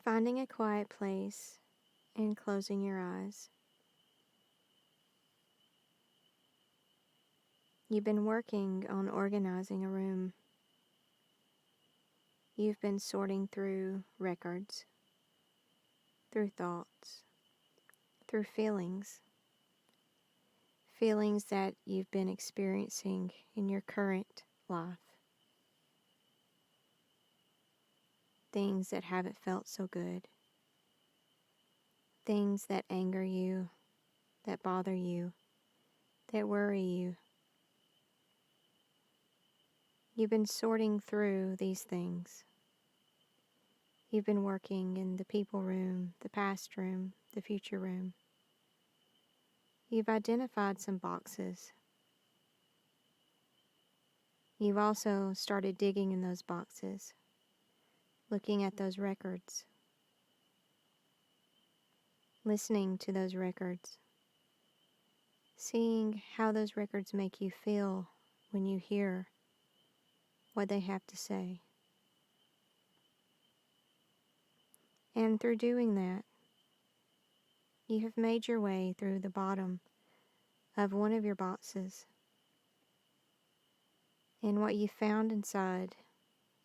Finding a quiet place and closing your eyes. You've been working on organizing a room. You've been sorting through records, through thoughts, through feelings that you've been experiencing in your current life, things that haven't felt so good, things that anger you, that bother you, that worry you. You've been sorting through these things. You've been working in the people room, the past room, the future room. You've identified some boxes. You've also started digging in those boxes, looking at those records, listening to those records, seeing how those records make you feel when you hear what they have to say. And through doing that, you have made your way through the bottom of one of your boxes. And what you found inside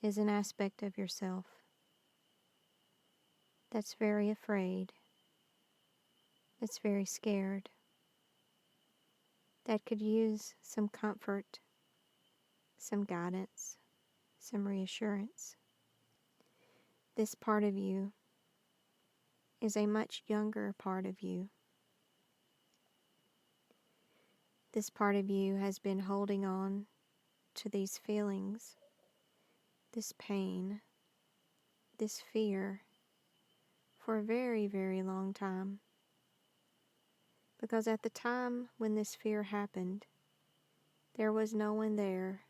is an aspect of yourself that's very afraid, that's very scared, that could use some comfort, some guidance, some reassurance. This part of you is a much younger part of you. This part of you has been holding on to these feelings, this pain, this fear for a very, very long time. Because at the time when this fear happened, there was no one there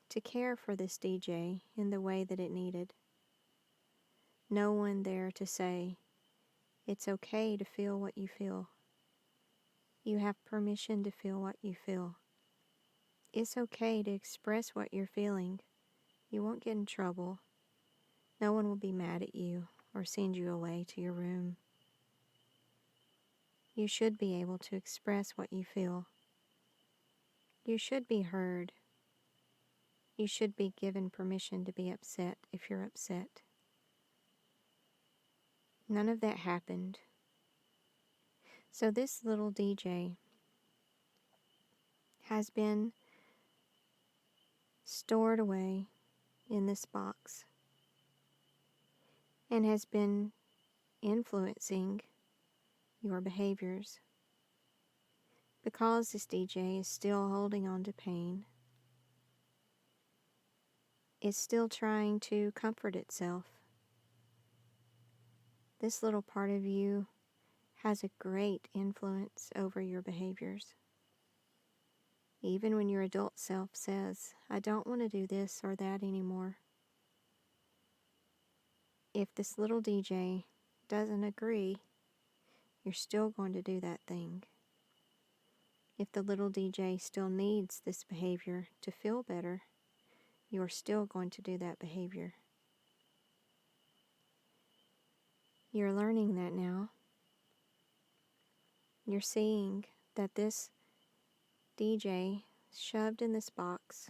to care for this DJ in the way that it needed. No one there to say, it's okay to feel what you feel. You have permission to feel what you feel. It's okay to express what you're feeling. You won't get in trouble. No one will be mad at you or send you away to your room. You should be able to express what you feel. You should be heard. You should be given permission to be upset if you're upset. None of that happened. So this little DJ has been stored away in this box and has been influencing your behaviors. Because this DJ is still holding on to pain, it's still trying to comfort itself. This little part of you has a great influence over your behaviors. Even when your adult self says, I don't want to do this or that anymore. If this little DJ doesn't agree, you're still going to do that thing. If the little DJ still needs this behavior to feel better, you're still going to do that behavior. You're learning that now. You're seeing that this DJ shoved in this box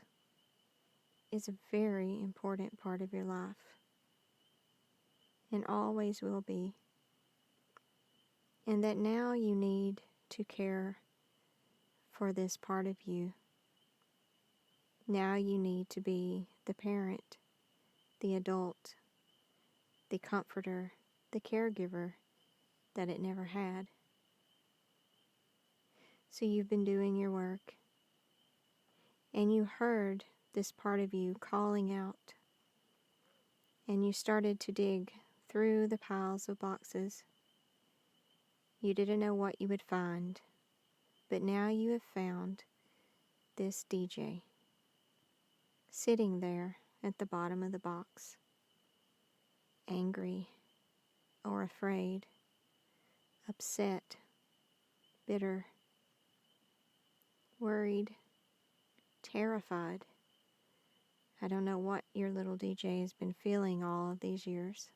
is a very important part of your life and always will be. And that now you need to care for this part of you. Now you need to be the parent, the adult, the comforter, the caregiver that it never had. So you've been doing your work, and you heard this part of you calling out, and you started to dig through the piles of boxes. You didn't know what you would find, but now you have found this DJ sitting there at the bottom of the box, angry or afraid, upset, bitter, worried, terrified. I don't know what your little DJ has been feeling all of these years.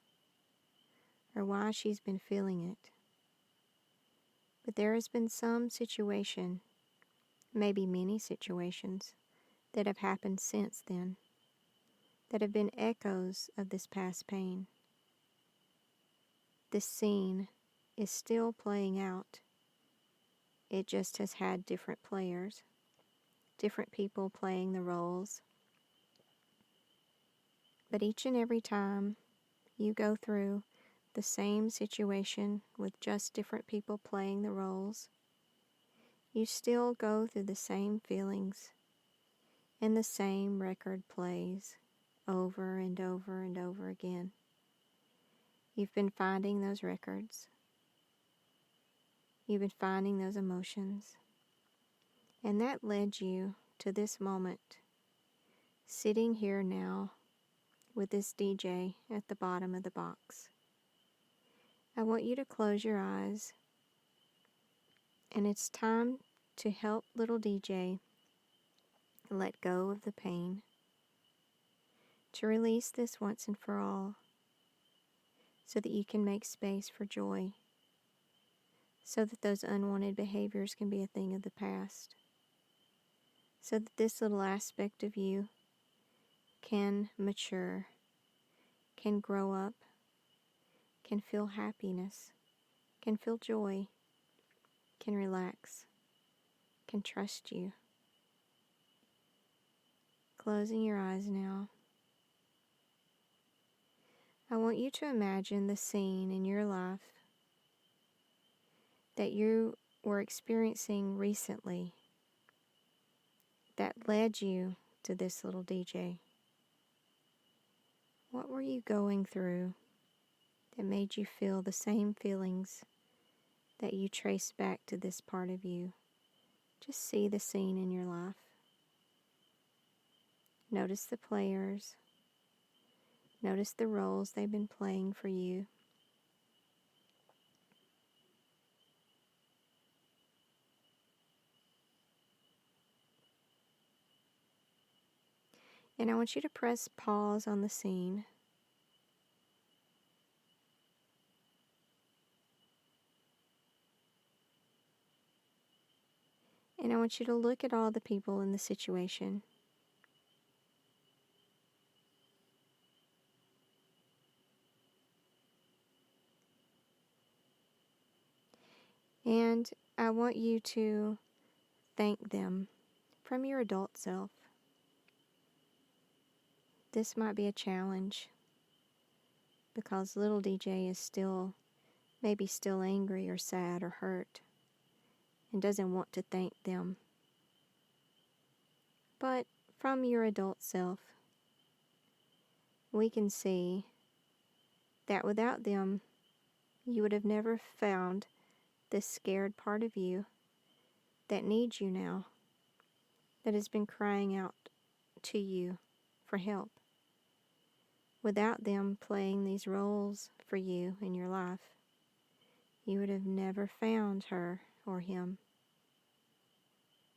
or why she's been feeling it. But there has been some situation, maybe many situations, that have happened since then, that have been echoes of this past pain. This scene is still playing out. It just has had different players, different people playing the roles. But each and every time you go through the same situation with just different people playing the roles, you still go through the same feelings and the same record plays over and over and over again. You've been finding those records. You've been finding those emotions. And that led you to this moment, sitting here now with this DJ at the bottom of the box. I want you to close your eyes, and it's time to help little DJ let go of the pain, to release this once and for all, so that you can make space for joy, so that those unwanted behaviors can be a thing of the past, so that this little aspect of you can mature, can grow up, can feel happiness, can feel joy, can relax, can trust you. Closing your eyes now. I want you to imagine the scene in your life that you were experiencing recently that led you to this little DJ. What were you going through that made you feel the same feelings that you trace back to this part of you? Just see the scene in your life. Notice the players. Notice the roles they've been playing for you. And I want you to press pause on the scene. And I want you to look at all the people in the situation. And I want you to thank them from your adult self. This might be a challenge because little DJ is maybe still angry or sad or hurt and doesn't want to thank them. But from your adult self, we can see that without them, you would have never found this scared part of you that needs you now, that has been crying out to you for help. Without them playing these roles for you in your life, you would have never found her or him.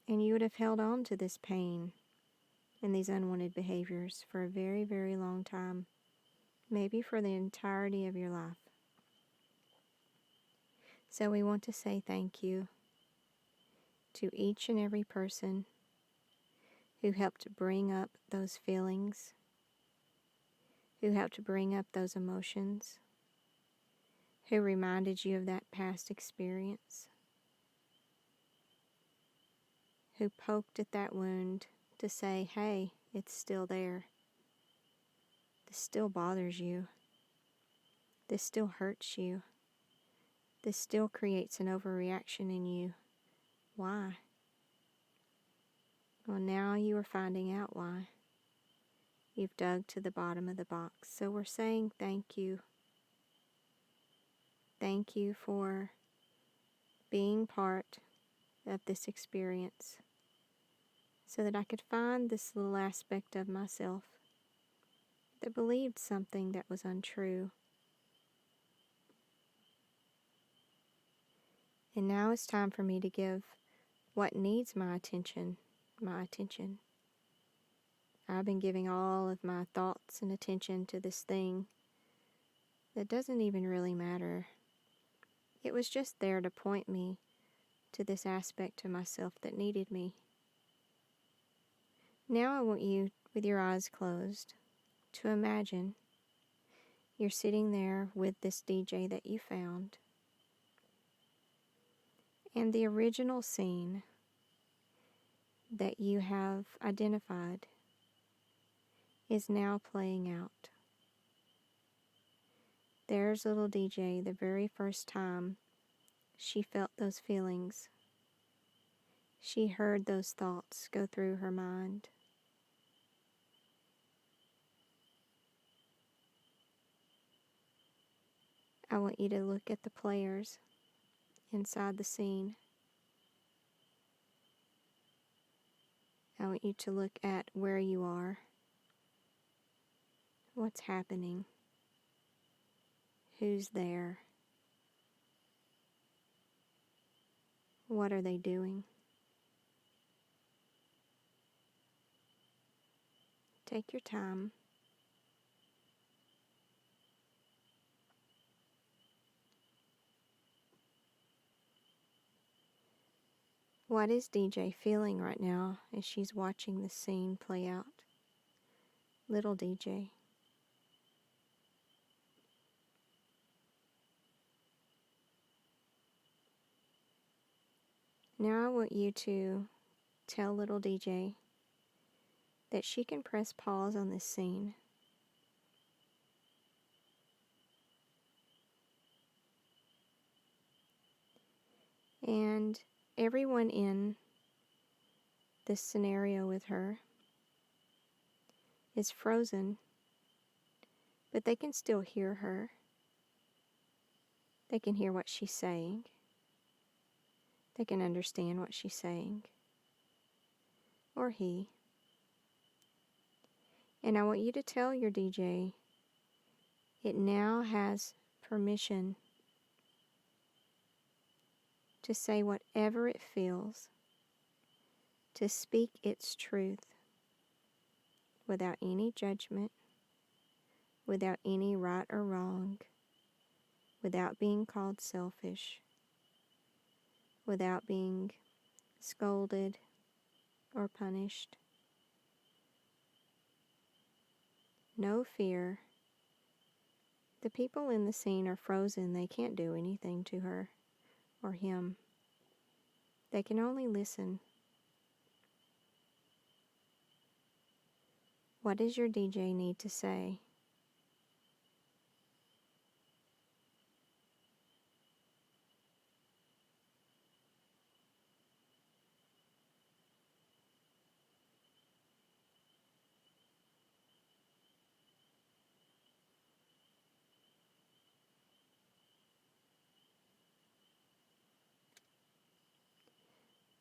And you would have held on to this pain and these unwanted behaviors for a very, very long time, maybe for the entirety of your life. So we want to say thank you to each and every person who helped bring up those feelings, who helped bring up those emotions, who reminded you of that past experience, who poked at that wound to say, hey, it's still there. This still bothers you. This still hurts you. This still creates an overreaction in you. Why? Well, now you are finding out why. You've dug to the bottom of the box. So we're saying thank you. Thank you for being part of this experience so that I could find this little aspect of myself that believed something that was untrue. And now it's time for me to give what needs my attention, my attention. I've been giving all of my thoughts and attention to this thing that doesn't even really matter. It was just there to point me to this aspect of myself that needed me. Now I want you, with your eyes closed, to imagine you're sitting there with this DJ that you found, and the original scene that you have identified is now playing out. There's little DJ the very first time she felt those feelings. She heard those thoughts go through her mind. I want you to look at the players inside the scene. I want you to look at where you are, what's happening, who's there, what are they doing. Take your time. What is DJ feeling right now as she's watching the scene play out? Little DJ. Now I want you to tell little DJ that she can press pause on this scene. And everyone in this scenario with her is frozen, but they can still hear her. They can hear what she's saying. They can understand what she's saying. Or he. And I want you to tell your DJ it now has permission to say whatever it feels, to speak its truth without any judgment, without any right or wrong, without being called selfish, without being scolded or punished. No fear. The people in the scene are frozen. They can't do anything to her or him. They can only listen. What does your DJ need to say?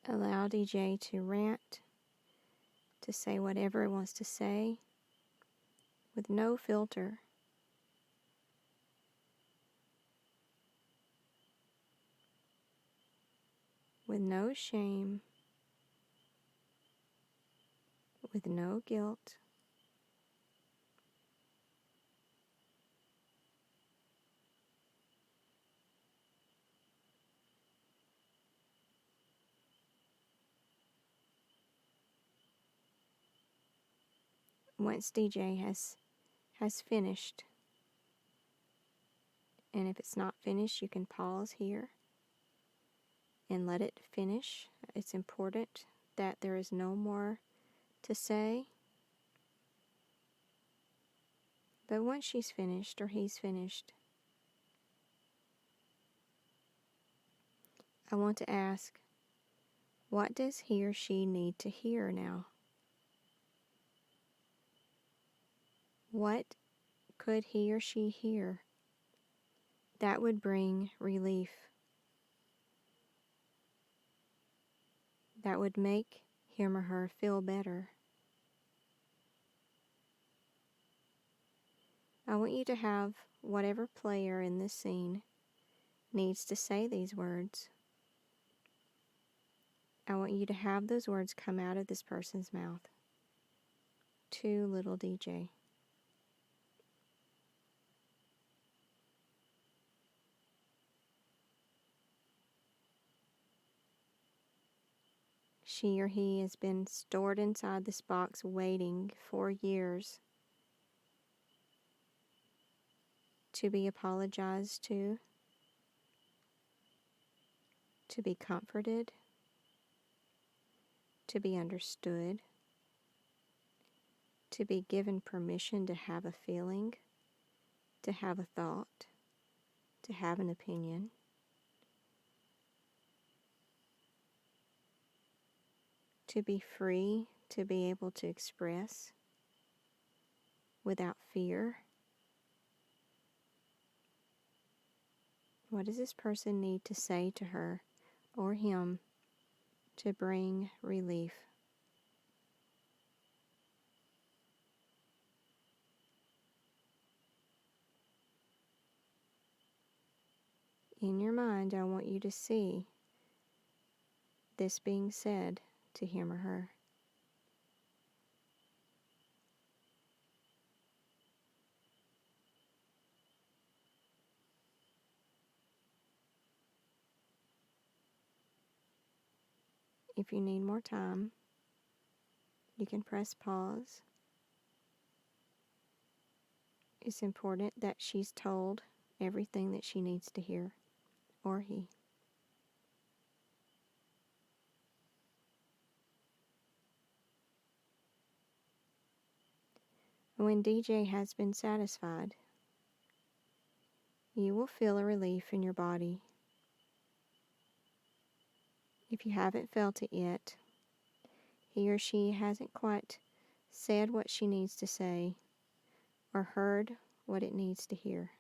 Allow DJ to rant, to say whatever it wants to say, with no filter. With no shame, with no guilt. Once DJ has finished, and if it's not finished, you can pause here and let it finish. It's important that there is no more to say. But once she's finished or he's finished, I want to ask, what does he or she need to hear now? What could he or she hear that would bring relief, that would make him or her feel better? I want you to have whatever player in this scene needs to say these words. I want you to have those words come out of this person's mouth to little DJ. she or he has been stored inside this box waiting for years to be apologized to be comforted, to be understood, to be given permission to have a feeling, to have a thought, to have an opinion. To be free, to be able to express without fear. What does this person need to say to her or him to bring relief? In your mind, I want you to see this being said to him or her. If you need more time, you can press pause. It's important that she's told everything that she needs to hear, or he. When DJ has been satisfied, you will feel a relief in your body. If you haven't felt it yet, he or she hasn't quite said what she needs to say or heard what it needs to hear.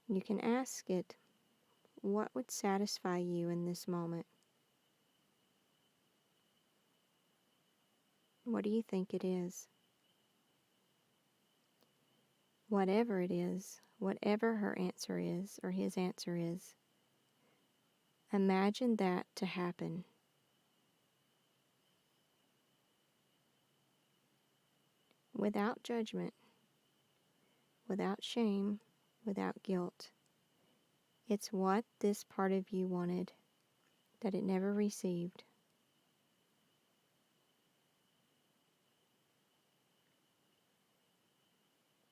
You can ask it, what would satisfy you in this moment? What do you think it is? Whatever it is, whatever her answer is or his answer is, imagine that to happen. Without judgment, without shame, without guilt. It's what this part of you wanted that it never received.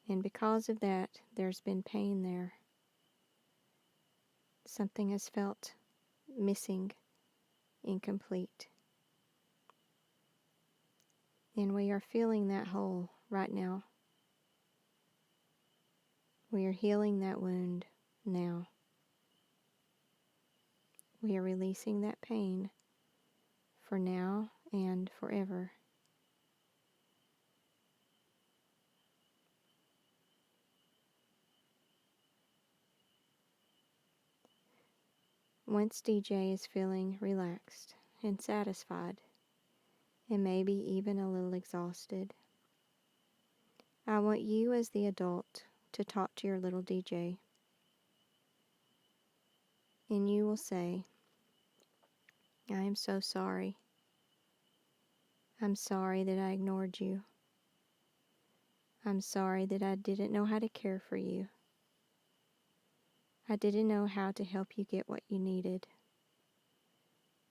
And because of that, there's been pain there. Something has felt missing, incomplete. And we are filling that hole right now. We are healing that wound now. We are releasing that pain for now and forever. Once DJ is feeling relaxed and satisfied, and maybe even a little exhausted, I want you as the adult to talk to your little DJ. And you will say, I am so sorry. I'm sorry that I ignored you. I'm sorry that I didn't know how to care for you. I didn't know how to help you get what you needed.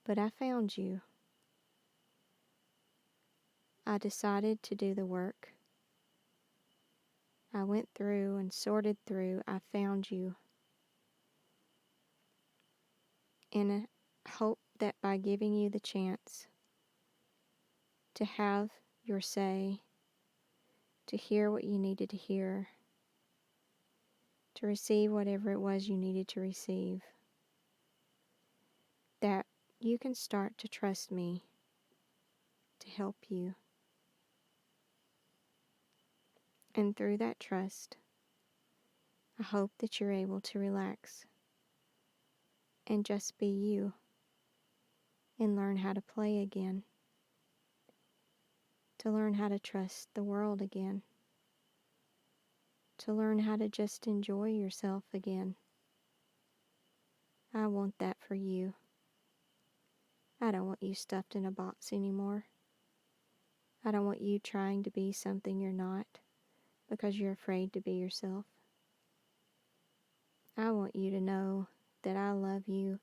But I found you. I decided to do the work. I went through and sorted through. I found you. And I hope that by giving you the chance to have your say, to hear what you needed to hear, to receive whatever it was you needed to receive, that you can start to trust me to help you. And through that trust, I hope that you're able to relax and just be you and learn how to play again, to learn how to trust the world again, to learn how to just enjoy yourself again. I want that for you. I don't want you stuffed in a box anymore. I don't want you trying to be something you're not because you're afraid to be yourself. I want you to know that I love you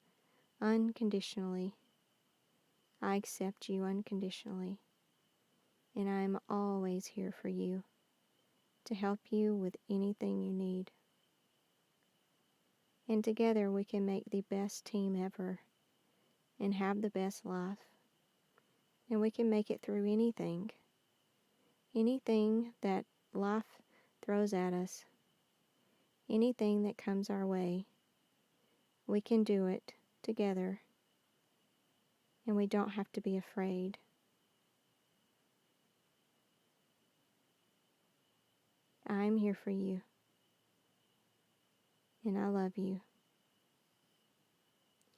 unconditionally. I accept you unconditionally, and I am always here for you to help you with anything you need. And together we can make the best team ever and have the best life. And we can make it through anything that life throws at us, anything that comes our way. We can do it together, and we don't have to be afraid. I'm here for you, and I love you.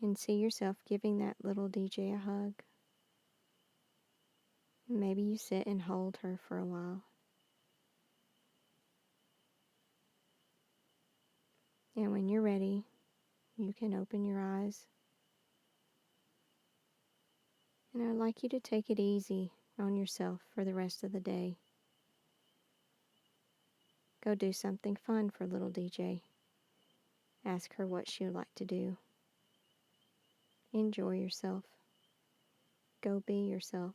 And see yourself giving that little DJ a hug. Maybe you sit and hold her for a while. And when you're ready, you can open your eyes. And I'd like you to take it easy on yourself for the rest of the day. Go do something fun for little DJ. Ask her what she would like to do. Enjoy yourself. Go be yourself.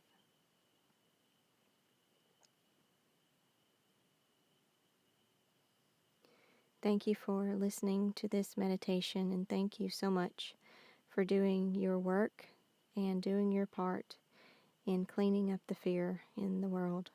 Thank you for listening to this meditation, and thank you so much for doing your work and doing your part in cleaning up the fear in the world.